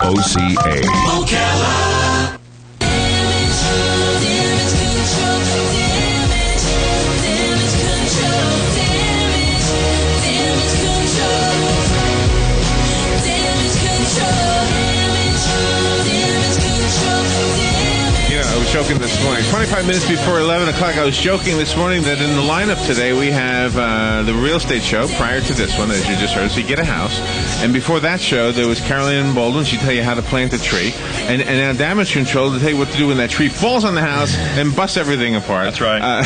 WOCA. WOCA. I was joking this morning. 25 minutes before 11 o'clock, I was joking this morning that in the lineup today we have the real estate show prior to this one, as you just heard, so you get a house. And before that show, there was Carolyn Baldwin. She'd tell you how to plant a tree. And now Damage Control to tell you what to do when that tree falls on the house and busts everything apart. That's right.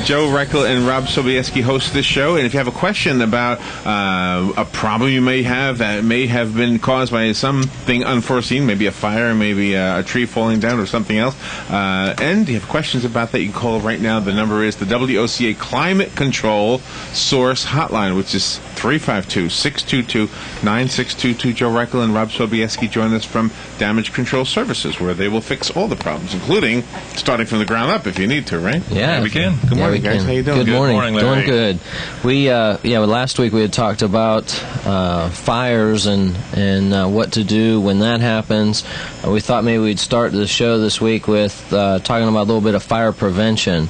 Joe Reckel and Rob Sobieski host this show. And if you have a question about a problem you may have that may have been caused by something unforeseen, maybe a fire, maybe a tree falling down or something else, and you have questions about that, you can call right now. The number is the WOCA Climate Control Source Hotline, which is 352-622-9622. Joe Reckel and Rob Sobieski join us from Damage Control Services, where they will fix all the problems, including starting from the ground up if you need to, right? Yeah, we can. Good morning, guys. How you doing? Good morning, Doing good. We last week we had talked about fires and what to do when that happens. We thought maybe we'd start the show this week with talking about a little bit of fire prevention.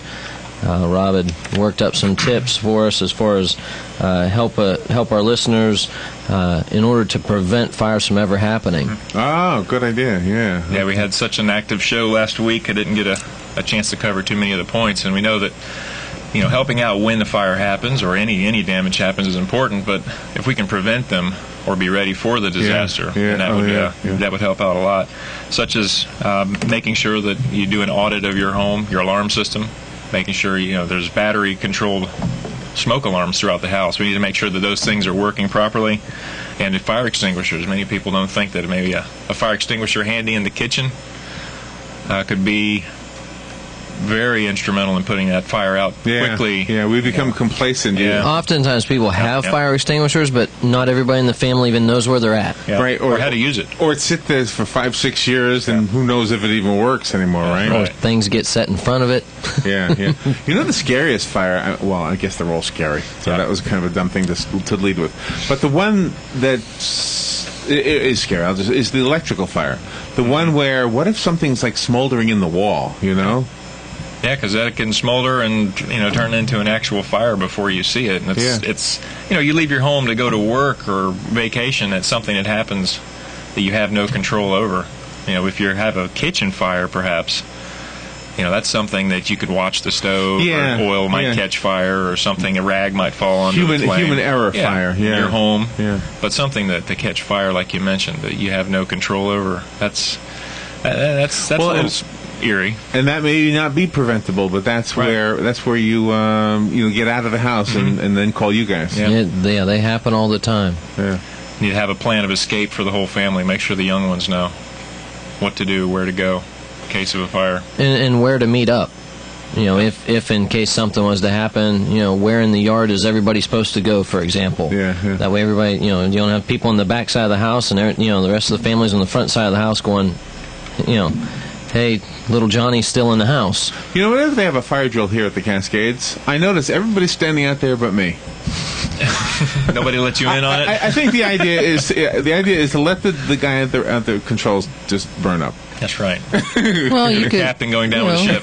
Rob had worked up some tips for us as far as help our listeners in order to prevent fires from ever happening. Oh, good idea. Yeah. Yeah, we had such an active show last week. I didn't get a chance to cover too many of the points, and we know that helping out when the fire happens or any damage happens is important. But if we can prevent them or be ready for the disaster, then that would help out a lot. Such as making sure that you do an audit of your home, your alarm system, making sure there's battery-controlled smoke alarms throughout the house. We need to make sure that those things are working properly. And fire extinguishers, many people don't think that maybe a fire extinguisher handy in the kitchen could be very instrumental in putting that fire out quickly. Yeah, we become complacent. Yeah. Oftentimes people have fire extinguishers, but not everybody in the family even knows where they're at. Yeah. Right, or how to use it. Or it sit there for 5-6 years, and who knows if it even works anymore, right? Or things get set in front of it. Yeah. The scariest fire, well, I guess they're all scary, so that was kind of a dumb thing to lead with. But the one that is scary, is the electrical fire. The one where, what if something's like smoldering in the wall, Yeah, because that can smolder and turn into an actual fire before you see it. And it's you leave your home to go to work or vacation. It's something that happens that you have no control over. If you have a kitchen fire, perhaps, that's something that you could watch the stove, or oil might catch fire, or something, a rag might fall on the flame. Human error fire. In your home. Yeah. But something that to catch fire, like you mentioned, that you have no control over. That's a little eerie, and that may not be preventable, but that's where you get out of the house and then call you guys. Yeah, they happen all the time. Yeah, you need to have a plan of escape for the whole family. Make sure the young ones know what to do, where to go in case of a fire, and where to meet up. If in case something was to happen, where in the yard is everybody supposed to go, for example. Yeah. That way everybody, you don't have people on the back side of the house and the rest of the family's on the front side of the house going, hey, little Johnny's still in the house. Whenever they have a fire drill here at the Cascades, I notice everybody's standing out there but me. Nobody lets you in on it? I think the idea is to let the guy at the controls just burn up. That's right. Well, you could, captain going down with a ship.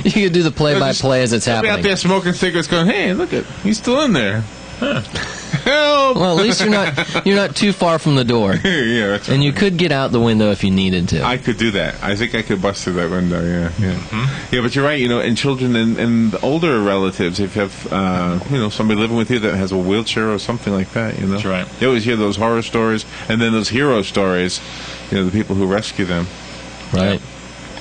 You could do the play-by-play as it's happening. Out there smoking cigarettes, going, "Hey, look he's still in there." Huh. Help! Well, at least you're not too far from the door. Yeah, that's right. And you could get out the window if you needed to. I could do that. I think I could bust through that window. Yeah. Mm-hmm. Yeah, but you're right. And children and older relatives, if you have somebody living with you that has a wheelchair or something like that, That's right. You always hear those horror stories and then those hero stories. The people who rescue them. Right.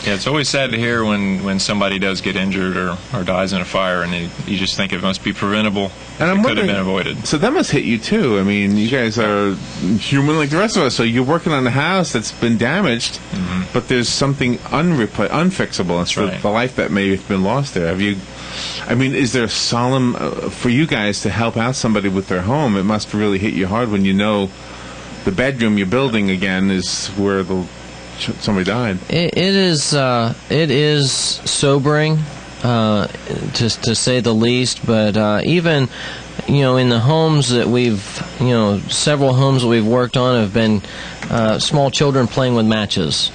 Yeah, it's always sad to hear when somebody does get injured or dies in a fire, and you just think it must be preventable. And it could have been avoided. So that must hit you too. I mean, you guys are human like the rest of us. So you're working on a house that's been damaged, but there's something unfixable. It's the life that may have been lost there. Is there a solemn for you guys to help out somebody with their home? It must really hit you hard when the bedroom you're building again is where somebody died. It is sobering, to say the least. But even in the homes that we've, several homes that we've worked on have been small children playing with matches,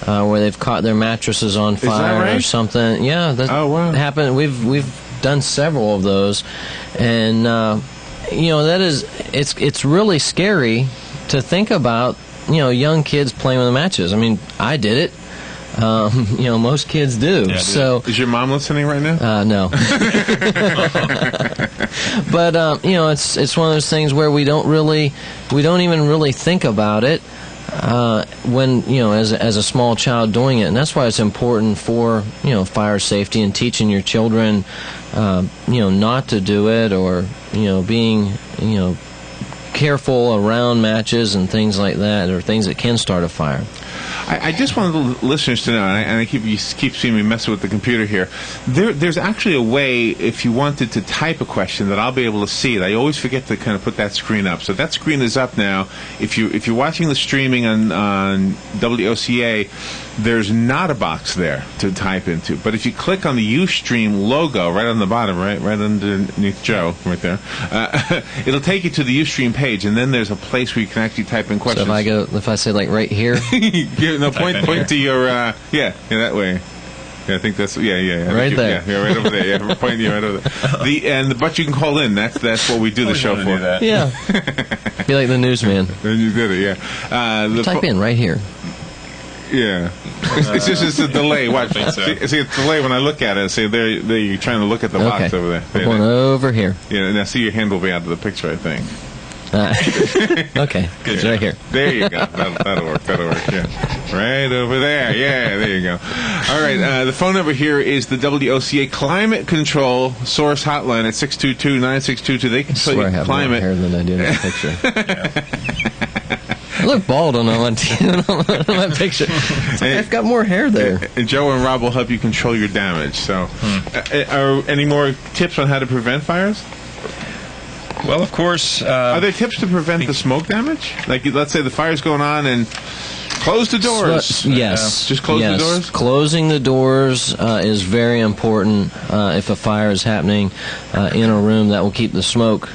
where they've caught their mattresses on fire right? or something. Yeah, that happened. We've done several of those, and that is it's really scary to think about. Young kids playing with the matches. I mean, I did it. Most kids do. Yeah, so, is your mom listening right now? No. But it's one of those things where we don't even really think about it when as a small child doing it, and that's why it's important for fire safety and teaching your children not to do it, or being careful around matches and things like that, or things that can start a fire. I just want the listeners to know, and I keep seeing me messing with the computer here. There's actually a way, if you wanted to type a question, that I'll be able to see it. I always forget to kind of put that screen up. So that screen is up now. If you're watching the streaming on WOCA, there's not a box there to type into. But if you click on the Ustream logo right on the bottom, right underneath Joe, right there, it'll take you to the Ustream page, and then there's a place where you can actually type in questions. So if I say like right here. No, point to your that way. Yeah, I think that's right there. Yeah, right over there. Yeah, point you right over there. But you can call in. That's what we do the show for. Yeah, be like the newsman. And you did it. Yeah. Type in right here. Yeah, it's a delay. Watch. I think so. See, it's a delay when I look at it. See, there you're trying to look at the box over there. We're going over here. Yeah, and I see your hand will be out of the picture, I think. Okay, good. Right here. There you go. That'll work. Yeah, right over there. Yeah, there you go. All right. The phone number here is the WOCA Climate Control Source Hotline at 622-9622. They can tell you I have climate. More hair than I do in that picture. I look bald on that picture. I've got more hair there. And Joe and Rob will help you control your damage. So, are any more tips on how to prevent fires? Well, of course. Are there tips to prevent the smoke damage? Like, let's say the fire's going on and close the doors. Yes. Just close the doors? Closing the doors is very important if a fire is happening in a room. That will keep the smoke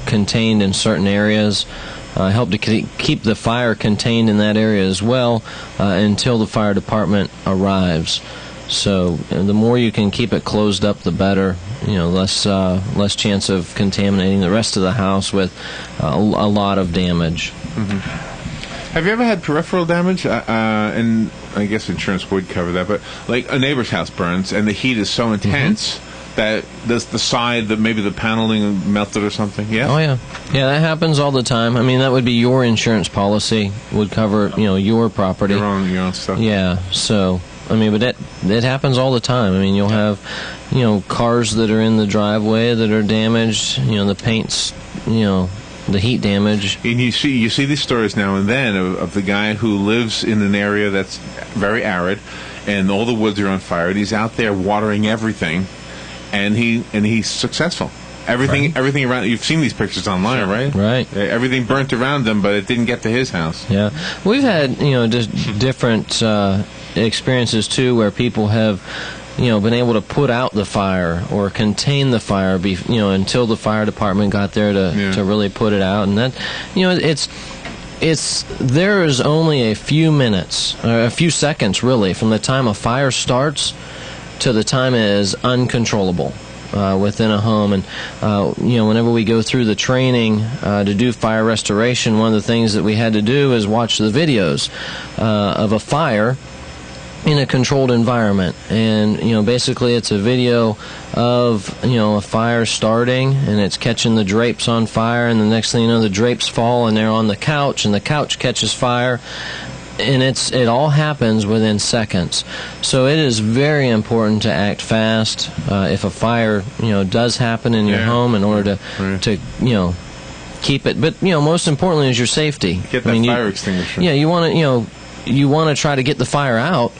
contained in certain areas. Help to keep the fire contained in that area as well until the fire department arrives. So the more you can keep it closed up, the better. Less chance of contaminating the rest of the house with a lot of damage. Mm-hmm. Have you ever had peripheral damage? And I guess insurance would cover that, but like a neighbor's house burns and the heat is so intense that the side, that maybe the paneling melted or something. Yeah. Oh yeah. Yeah, that happens all the time. I mean, that would be your insurance policy would cover your property, your own stuff. Yeah. So. I mean, but that happens all the time. I mean, you'll have, cars that are in the driveway that are damaged. The paint's, the heat damage. And you see these stories now and then of the guy who lives in an area that's very arid, and all the woods are on fire, and he's out there watering everything, and he's successful. Everything around. You've seen these pictures online, right? Right. Everything burnt around him, but it didn't get to his house. Yeah, we've had just different experiences too, where people have been able to put out the fire or contain the fire, until the fire department got there to really put it out, and that there is only a few minutes or a few seconds really from the time a fire starts to the time it is uncontrollable. Within a home, and whenever we go through the training to do fire restoration, one of the things that we had to do is watch the videos of a fire in a controlled environment, and basically it's a video of a fire starting, and it's catching the drapes on fire, and the next thing you know, the drapes fall and they're on the couch, and the couch catches fire. And it all happens within seconds. So it is very important to act fast if a fire does happen in your home, in order to keep it. But most importantly is your safety. Get that fire extinguisher. Yeah, you want to try to get the fire out,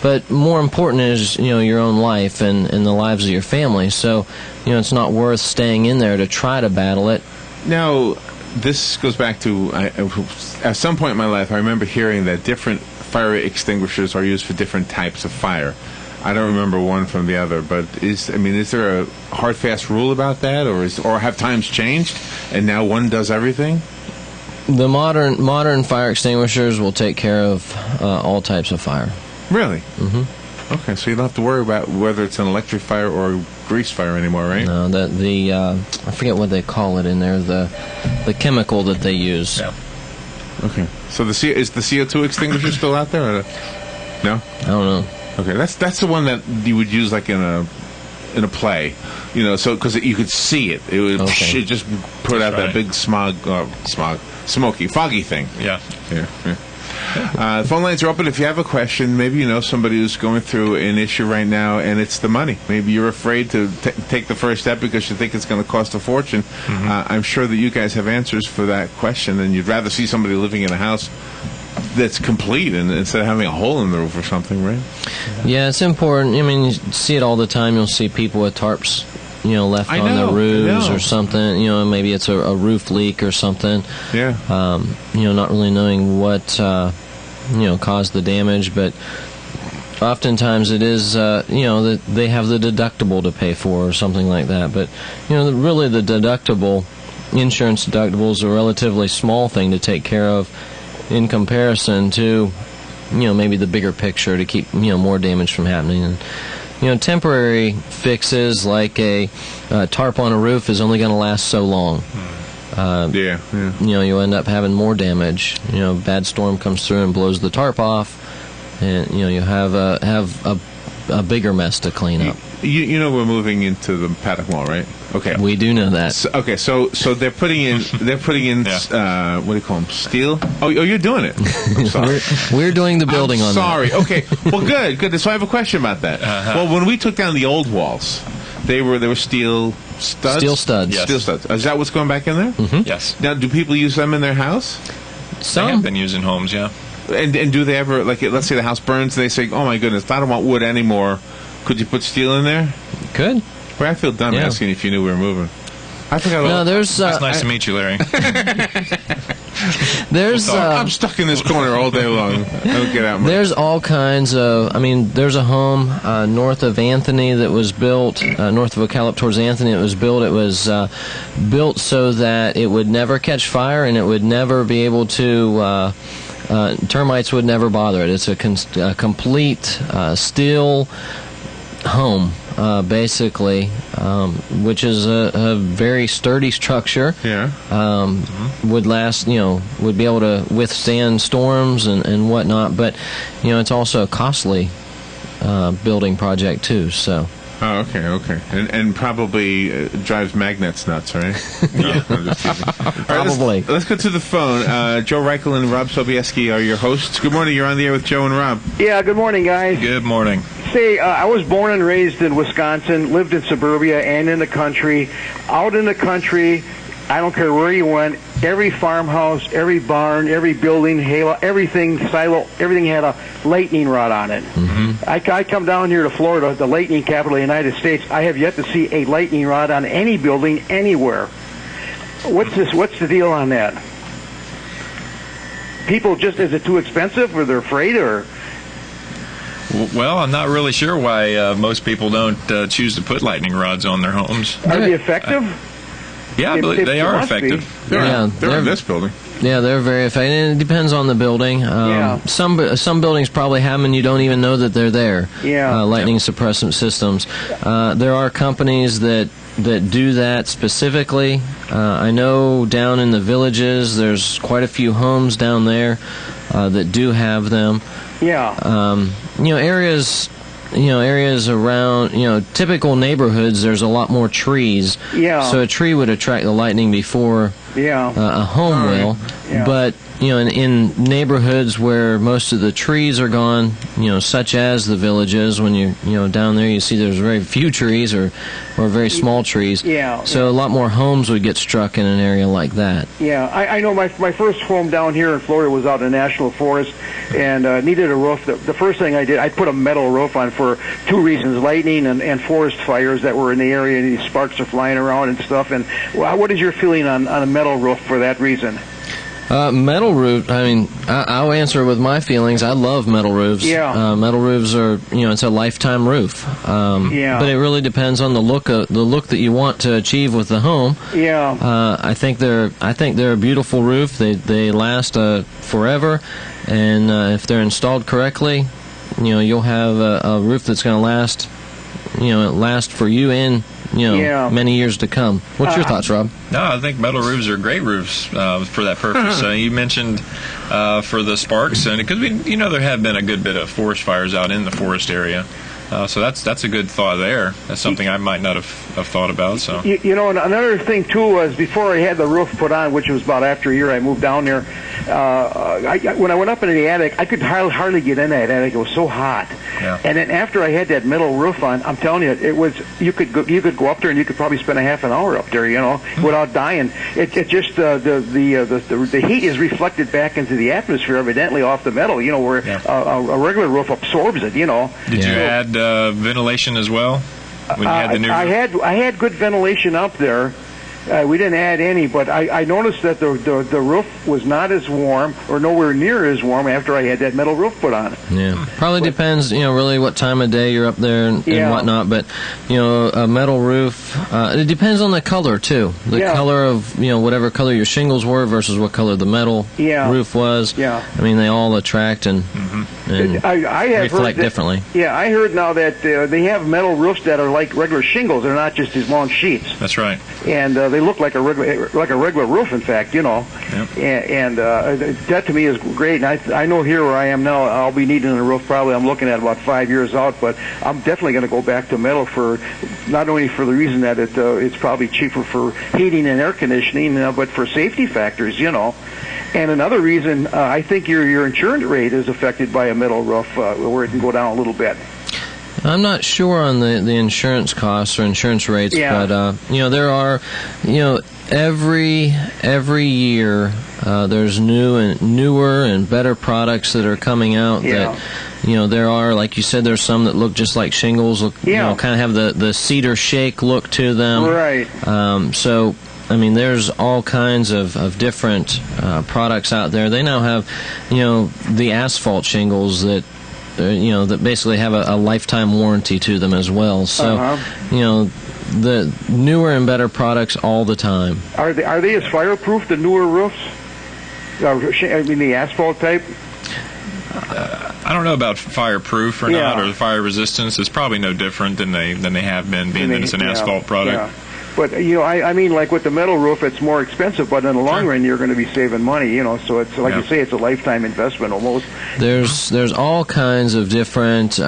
but more important is your own life and the lives of your family. So it's not worth staying in there to try to battle it. Now, this goes back to, at some point in my life, I remember hearing that different fire extinguishers are used for different types of fire. I don't remember one from the other, but is there a hard, fast rule about that, or have times changed and now one does everything? The modern fire extinguishers will take care of all types of fire. Really? Mm-hmm. Okay, so you don't have to worry about whether it's an electric fire or grease fire anymore, right? No, I forget what they call it in there. The chemical that they use. Yeah. Okay. So is the CO2 extinguisher still out there? Or no? I don't know. Okay, that's the one that you would use like in a play, so because you could see it. It would it just put out that big smoky, foggy thing. Yeah. The phone lines are open. If you have a question, maybe you know somebody who's going through an issue right now, and it's the money. Maybe you're afraid to take the first step because you think it's going to cost a fortune. Mm-hmm. I'm sure that you guys have answers for that question, and you'd rather see somebody living in a house that's complete instead of having a hole in the roof or something, right? Yeah, it's important. I mean, you see it all the time. You'll see people with tarps, left on their roofs or something. Maybe it's a roof leak or something. Yeah. Not really knowing what caused the damage, but oftentimes it is that they have the deductible to pay for or something like that. But really the insurance deductible is a relatively small thing to take care of in comparison to maybe the bigger picture to keep more damage from happening. And temporary fixes like a tarp on a roof is only going to last so long. You end up having more damage. Bad storm comes through and blows the tarp off, and you have a bigger mess to clean up. We're moving into the Paddock Mall, right? Okay, we do know that. So they're putting in what do you call them? Steel? Oh, you're doing it. I'm sorry. We're doing the building on that. Sorry. Okay. Well, good. So I have a question about that. Well, when we took down the old walls, they were steel studs. Steel studs. Yes. Steel studs. Is that what's going back in there? Mm-hmm. Yes. Now, do people use them in their house? They have been used in homes, yeah. And do they ever, like, let's say the house burns and they say, oh my goodness, I don't want wood anymore. Could you put steel in there? Could. Well, I feel dumb asking if you knew we were moving. I forgot. No, there's. It's nice to meet you, Larry. There's. I'm stuck in this corner all day long. I don't get out much. There's all kinds of. There's a home north of Anthony that was built, north of Ocala towards Anthony. It was built. It was built so that it would never catch fire and it would never be able to. Termites would never bother it. It's a complete steel home, basically, which is a very sturdy structure. Yeah. Would last, would be able to withstand storms and whatnot, but, it's also a costly building project, too, so. Oh, okay. And probably drives magnets nuts, right? No, I'm just kidding. All right, Probably. let's go to the phone. Joe Reichel and Rob Sobieski are your hosts. Good morning. You're on the air with Joe and Rob. Yeah, good morning, guys. Good morning. Say, I was born and raised in Wisconsin, lived in suburbia and in the country. Out in the country, I don't care where you went, every farmhouse, every barn, every building, everything, silo, everything had a lightning rod on it. Mm-hmm. I come down here to Florida, the lightning capital of the United States. I have yet to see a lightning rod on any building anywhere. What's the deal on that? People just, is it too expensive or they're afraid or? Well, I'm not really sure why most people don't choose to put lightning rods on their homes. Are they effective? Yeah, I believe they are effective. They're in this building. Yeah, they're very effective. And it depends on the building. Some buildings probably have them and you don't even know that they're there. Yeah. Lightning suppressant systems. There are companies that do that specifically. I know down in the villages, there's quite a few homes down there that do have them. Yeah. Areas around, typical neighborhoods, there's a lot more trees. Yeah. So a tree would attract the lightning before a home will. Yeah. But, in neighborhoods where most of the trees are gone, such as the villages, when you're down there, you see there's very few trees or very small trees. Yeah. So a lot more homes would get struck in an area like that. Yeah, I know my first home down here in Florida was out in a national forest and needed a roof. The first thing I did, I put a metal roof on for two reasons, lightning and forest fires that were in the area, and these sparks are flying around and stuff. And what is your feeling on a metal roof for that reason? Metal roof. I mean, I'll answer with my feelings. I love metal roofs. Yeah. Metal roofs are, it's a lifetime roof. Yeah. But it really depends on the look that you want to achieve with the home. Yeah. I think they're a beautiful roof. They last forever, and if they're installed correctly, you'll have a roof that's going to last. Last for you and many years to come. What's your thoughts, Rob? No, I think metal roofs are great roofs for that purpose. You mentioned for the sparks, and because there have been a good bit of forest fires out in the forest area. So that's a good thought there. That's something I might not have thought about. So and another thing too was before I had the roof put on, which was about after a year I moved down there. When I went up into the attic, I could hardly get in that attic. It was so hot. Yeah. And then after I had that metal roof on, I'm telling you, it was you could go up there and you could probably spend a half an hour up there, without dying. It just the heat is reflected back into the atmosphere, evidently off the metal. Where a regular roof absorbs it. Did you add ventilation as well when you had the new roof? I had good ventilation up there. We didn't add any, but I noticed that the roof was not as warm or nowhere near as warm after I had that metal roof put on it. Yeah, probably depends, really what time of day you're up there and whatnot. But a metal roof, it depends on the color too. The color of whatever color your shingles were versus what color the metal roof was. Yeah, I mean they all attract and I have reflect heard differently. Yeah, I heard now that they have metal roofs that are like regular shingles. They're not just these long sheets. That's right. And they look like a regular roof, in fact, Yep. And that to me is great. And I know here where I am now, I'll be needing a roof probably. I'm looking at about 5 years out, but I'm definitely going to go back to metal for not only for the reason that it's probably cheaper for heating and air conditioning, but for safety factors, And another reason, I think your insurance rate is affected by a metal roof, where it can go down a little bit. I'm not sure on the insurance costs or insurance rates, but there are, every year there's newer and better products that are coming out that. There are, like you said, there's some that look just like shingles, kind of have the cedar shake look to them. Right. So, I mean, there's all kinds of different products out there. They now have, the asphalt shingles that basically have a lifetime warranty to them as well. So, the newer and better products all the time. Are they as fireproof, the newer roofs? I mean, the asphalt type? I don't know about fireproof or not, or the fire resistance. It's probably no different than they have been, being that it's an asphalt product. Yeah. But, I mean, like with the metal roof, it's more expensive, but in the long run, you're going to be saving money, so it's, like you say, it's a lifetime investment almost. There's all kinds of different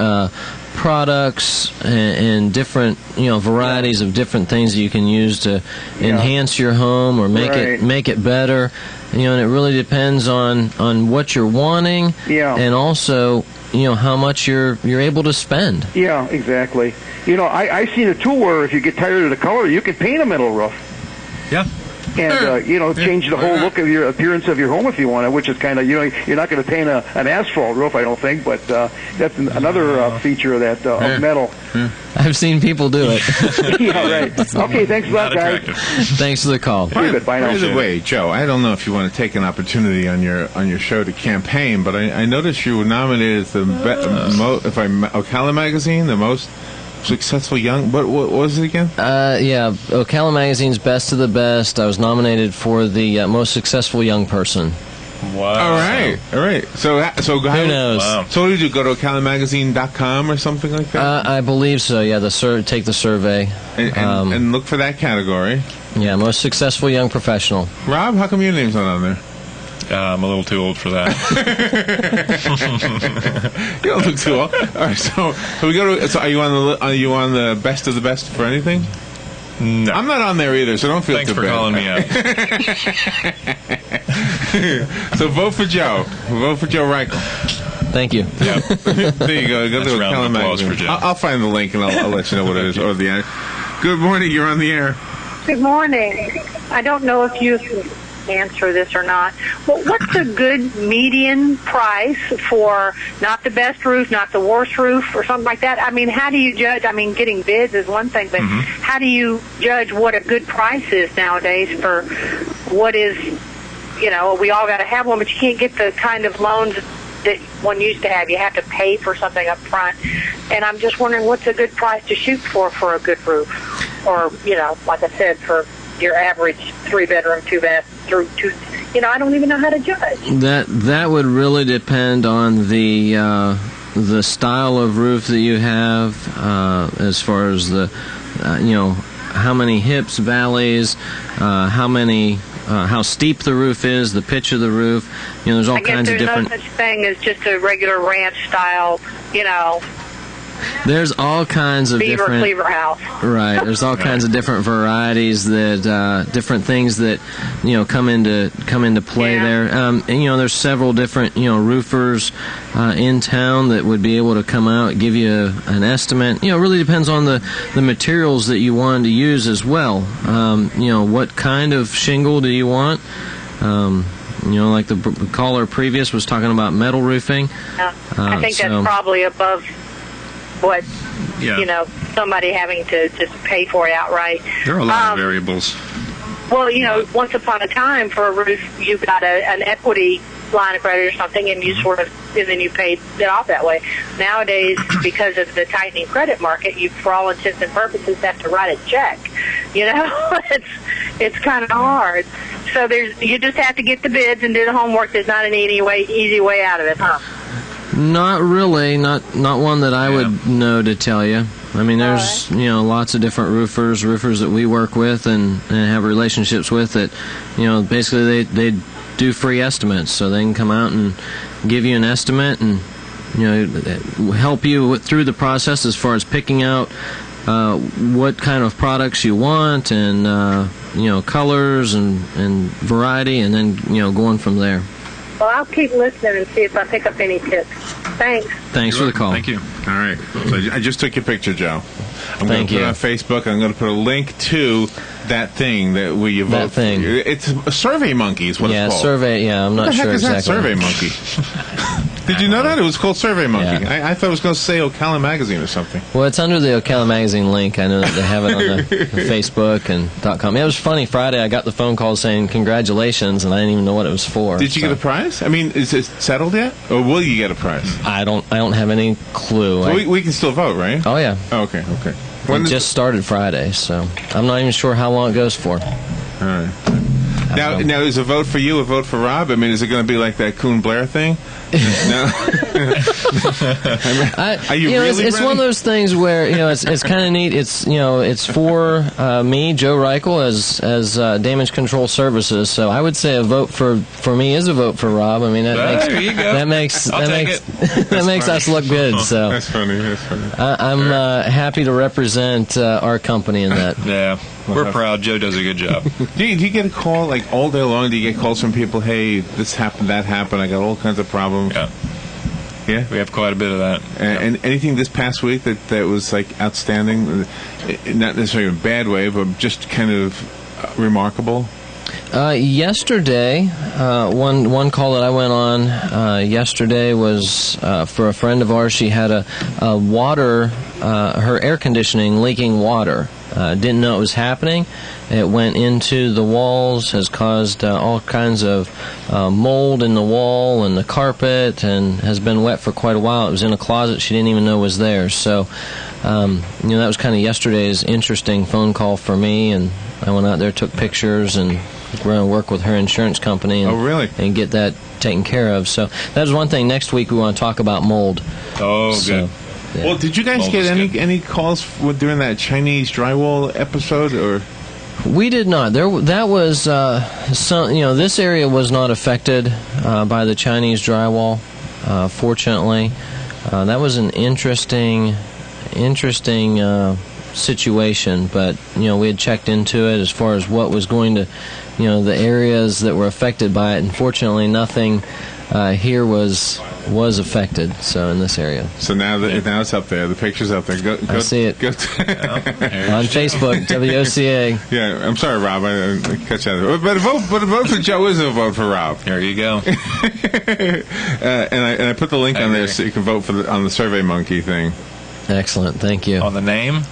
products and different, varieties of different things that you can use to enhance your home or make it better. And it really depends on what you're wanting and also how much you're able to spend. Yeah, exactly. I seen it too where if you get tired of the color, you can paint a metal roof. Yeah. And, change the whole look of your appearance of your home if you want to, which is kind of, you're not going to paint an asphalt roof, I don't think, but that's another feature of that, of metal. I've seen people do it. Yeah, right. Okay, thanks a lot, guys. Thanks for the call. Pretty good. Bye now. By the way, Joe, I don't know if you want to take an opportunity on your show to campaign, but I noticed you were nominated as Ocala Magazine, the most successful young. What was it again? Ocala Magazine's Best of the Best. I was nominated for the most successful young person. Wow. All right. So who knows? Wow. So what did you go to ocalamagazine.com or something like that? I believe so. Yeah, take the survey and look for that category. Yeah, most successful young professional. Rob, how come your name's not on there? I'm a little too old for that. You don't look too old. All right, so we go to. So are you on the best of the best for anything? No. I'm not on there either, so don't feel Thanks too for bad. calling me out. So vote for Joe. Vote for Joe Reichel. Thank you. Yeah. There you go. Go That's to a round of Ocala applause Magazine. for Joe. I'll find the link and I'll let you know what it is. Or the end. Good morning. You're on the air. Good morning. I don't know if you can answer this or not. Well, what's a good median price for not the best roof, not the worst roof, or something like that? I mean, how do you judge? I mean, getting bids is one thing, but how do you judge what a good price is nowadays for what is, we all got to have one, but you can't get the kind of loans that one used to have. You have to pay for something up front. And I'm just wondering what's a good price to shoot for a good roof. Or, like I said, for your average 3-bedroom, 2-bath, through two. I don't even know how to judge. That would really depend on the style of roof that you have, as far as the, how many hips, valleys, how steep the roof is, the pitch of the roof. There's all kinds of different. There's no such thing as just a regular ranch style, There's all kinds of Beaver different Cleaver house. Right. There's all kinds of different varieties that different things that come into play there. And there's several different roofers in town that would be able to come out, give you an estimate. It really depends on the materials that you want to use as well. What kind of shingle do you want? Like the caller previous was talking about metal roofing. I think that's probably above what somebody having to just pay for it outright. There are a lot of variables. Well, once upon a time for a roof, you got an equity line of credit or something, and you and then you paid it off that way. Nowadays, because of the tightening credit market, you, for all intents and purposes, have to write a check. It's kind of hard. So you just have to get the bids and do the homework. There's not an easy way out of it, huh? Not really, not one that I would know to tell you. I mean, there's lots of different roofers that we work with and have relationships with that, basically they do free estimates, so they can come out and give you an estimate and help you through the process as far as picking out what kind of products you want and colors and variety, and then going from there. Well, I'll keep listening and see if I pick up any tips. Thanks for the call. Thank you. All right. So I just took your picture, Joe. I'm going to put it on Facebook. I'm going to put a link to that thing that where you vote. That thing. It's a Survey Monkey is what it's called. Survey. Yeah, I'm not sure exactly. What the heck is that, Survey Monkey? Did you know that? It was called Survey Monkey. Yeah. I thought it was going to say Ocala Magazine or something. Well, it's under the Ocala Magazine link. I know that they have it on the Facebook and .com. It was funny. Friday, I got the phone call saying congratulations, and I didn't even know what it was for. Did you get a prize? I mean, is it settled yet, or will you get a prize? I don't have any clue. So we can still vote, right? Oh yeah. Oh, okay. It just started Friday, so I'm not even sure how long it goes for. All right. Now, is a vote for you a vote for Rob? I mean, is it going to be like that Coon Blair thing? No. Are you really? It's one of those things where it's kind of neat. It's for me, Joe Reichel, as Damage Control Services. So I would say a vote for me is a vote for Rob. I mean that makes us look good. So that's funny. I'm happy to represent our company in that. Yeah. We're proud. Joe does a good job. Do you get a call like all day long? Do you get calls from people? Hey, this happened, that happened. I got all kinds of problems. Yeah. We have quite a bit of that. And anything this past week that was like outstanding, not necessarily in a bad way, but just kind of remarkable. Yesterday, one call that I went on yesterday was for a friend of ours. She had a water, her air conditioning leaking water. Didn't know it was happening. It went into the walls, has caused all kinds of mold in the wall and the carpet, and has been wet for quite a while. It was in a closet she didn't even know was there. So, that was kind of yesterday's interesting phone call for me, and I went out there, took pictures, and we're going to work with her insurance company and get that taken care of. So that was one thing. Next week we want to talk about mold. Oh, good. Yeah. Well, did you guys get any calls during that Chinese drywall episode, or? We did not. That was this area was not affected by the Chinese drywall. Fortunately, that was an interesting situation. But we had checked into it as far as what was going to, the areas that were affected by it. Unfortunately, nothing here was affected. So in this area. So now it's up there. The picture's up there. Go I see it on Facebook. WOCA. Yeah, I'm sorry, Rob. I cut you out. But a vote for Joe is a vote for Rob. There you go. and I put the link on there so you can vote on the Survey Monkey thing. Excellent. Thank you. On the name.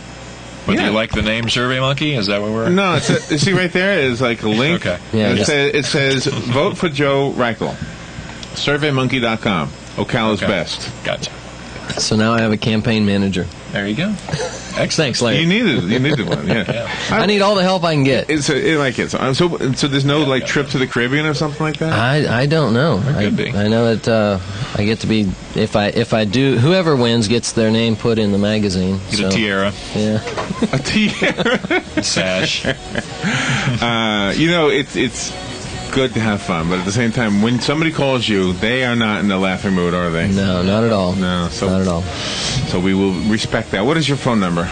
Whether you like the name Survey Monkey, is that what we're... No, see right there is like a link. Okay. Yeah, It says vote for Joe Reichel. SurveyMonkey.com. Ocala's best. Gotcha. So now I have a campaign manager. There you go. Thanks, Larry. You needed one, yeah. I need all the help I can get. So there's no like trip to the Caribbean or something like that? I don't know. Could be. I know that I get to be, if I do, whoever wins gets their name put in the magazine. Get a tiara. Yeah. A tiara. Sash. It's good to have fun, but at the same time, when somebody calls you, they are not in the laughing mood, are they? No, not at all. No, not at all. So we will respect that. What is your phone number?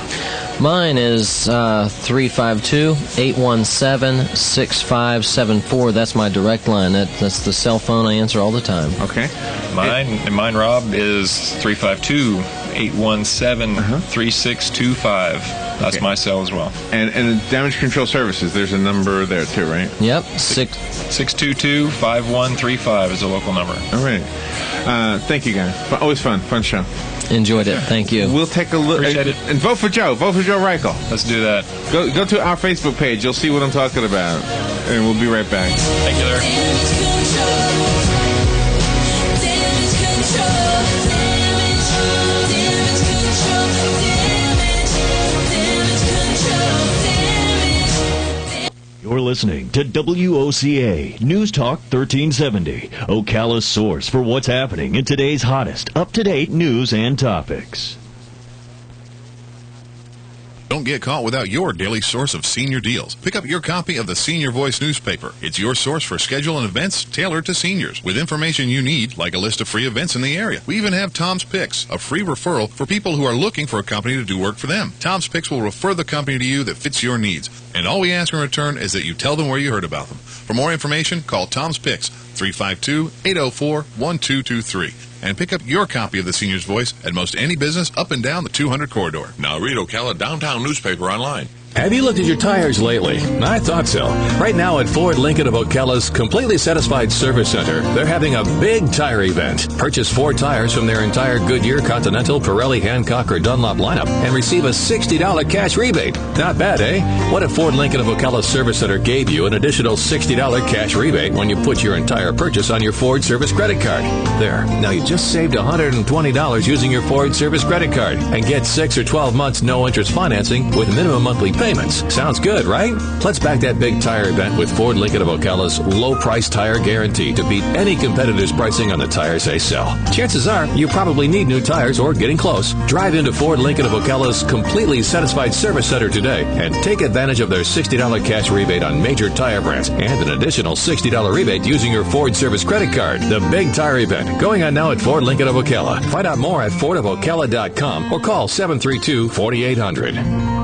Mine is 352-817-6574. That's my direct line. That's the cell phone I answer all the time. Okay. Mine, Rob, is 352-817-3625. That's my cell as well. And Damage Control Services, there's a number there too, right? Yep. 622-5135 is a local number. All right. Thank you, guys. Always fun show. Enjoyed it. Thank you. We'll take a look. Appreciate it. And vote for Joe. Vote for Joe Reichel. Let's do that. Go to our Facebook page. You'll see what I'm talking about. And we'll be right back. Thank you, Larry. You're listening to WOCA News Talk 1370, Ocala's source for what's happening in today's hottest, up-to-date news and topics. Don't get caught without your daily source of senior deals. Pick up your copy of the Senior Voice newspaper. It's your source for schedule and events tailored to seniors, with information you need, like a list of free events in the area. We even have Tom's Picks, a free referral for people who are looking for a company to do work for them. Tom's Picks will refer the company to you that fits your needs, and all we ask in return is that you tell them where you heard about them. For more information, call Tom's Picks, 352-804-1223. And pick up your copy of the Senior's Voice at most any business up and down the 200 corridor. Now read Ocala Downtown newspaper online. Have you looked at your tires lately? I thought so. Right now at Ford Lincoln of Ocala's Completely Satisfied Service Center, they're having a big tire event. Purchase 4 tires from their entire Goodyear, Continental, Pirelli, Hancock, or Dunlop lineup and receive a $60 cash rebate. Not bad, eh? What if Ford Lincoln of Ocala's Service Center gave you an additional $60 cash rebate when you put your entire purchase on your Ford Service credit card? There. Now you just saved $120 using your Ford Service credit card and get 6 or 12 months no-interest financing with minimum monthly payments. Sounds good, right? Let's back that big tire event with Ford Lincoln of Ocala's low-price tire guarantee to beat any competitor's pricing on the tires they sell. Chances are you probably need new tires or getting close. Drive into Ford Lincoln of Ocala's Completely Satisfied Service Center today and take advantage of their $60 cash rebate on major tire brands and an additional $60 rebate using your Ford Service credit card. The big tire event going on now at Ford Lincoln of Ocala. Find out more at fordofocala.com or call 732-4800.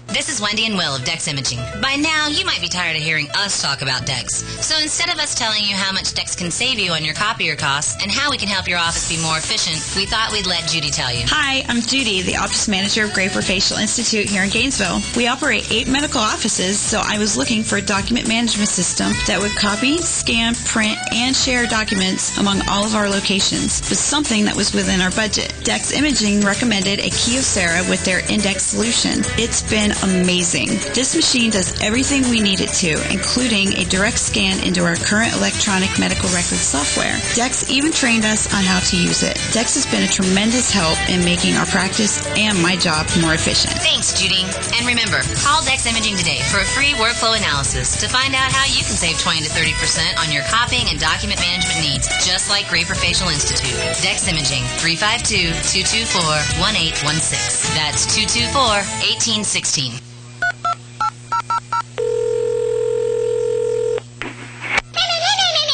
This is Wendy and Will of Dex Imaging. By now, you might be tired of hearing us talk about Dex. So instead of us telling you how much Dex can save you on your copier costs and how we can help your office be more efficient, we thought we'd let Judy tell you. Hi, I'm Judy, the office manager of Graper Facial Institute here in Gainesville. We operate 8 medical offices, so I was looking for a document management system that would copy, scan, print, and share documents among all of our locations, with something that was within our budget. Dex Imaging recommended a Kyocera with their Index solution. It's been amazing. This machine does everything we need it to, including a direct scan into our current electronic medical record software. Dex even trained us on how to use it. Dex has been a tremendous help in making our practice and my job more efficient. Thanks, Judy. And remember, call Dex Imaging today for a free workflow analysis to find out how you can save 20 to 30% on your copying and document management needs, just like Graper Facial Institute. Dex Imaging, 352-224-1816. That's 224-1816.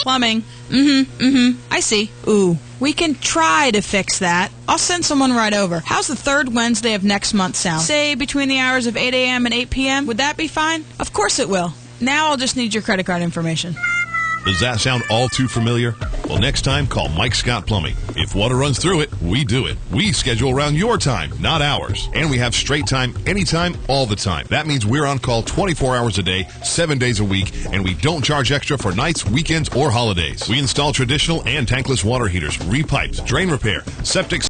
Plumbing. I see. Ooh, we can try to fix that. I'll send someone right over. How's the third Wednesday of next month sound? Say between the hours of 8 a.m. and 8 p.m. Would that be fine? Of course it will. Now I'll just need your credit card information. Does that sound all too familiar? Well, next time, call Mike Scott Plumbing. If water runs through it, we do it. We schedule around your time, not ours. And we have straight time, anytime, all the time. That means we're on call 24 hours a day, 7 days a week, and we don't charge extra for nights, weekends, or holidays. We install traditional and tankless water heaters, repipes, drain repair, septic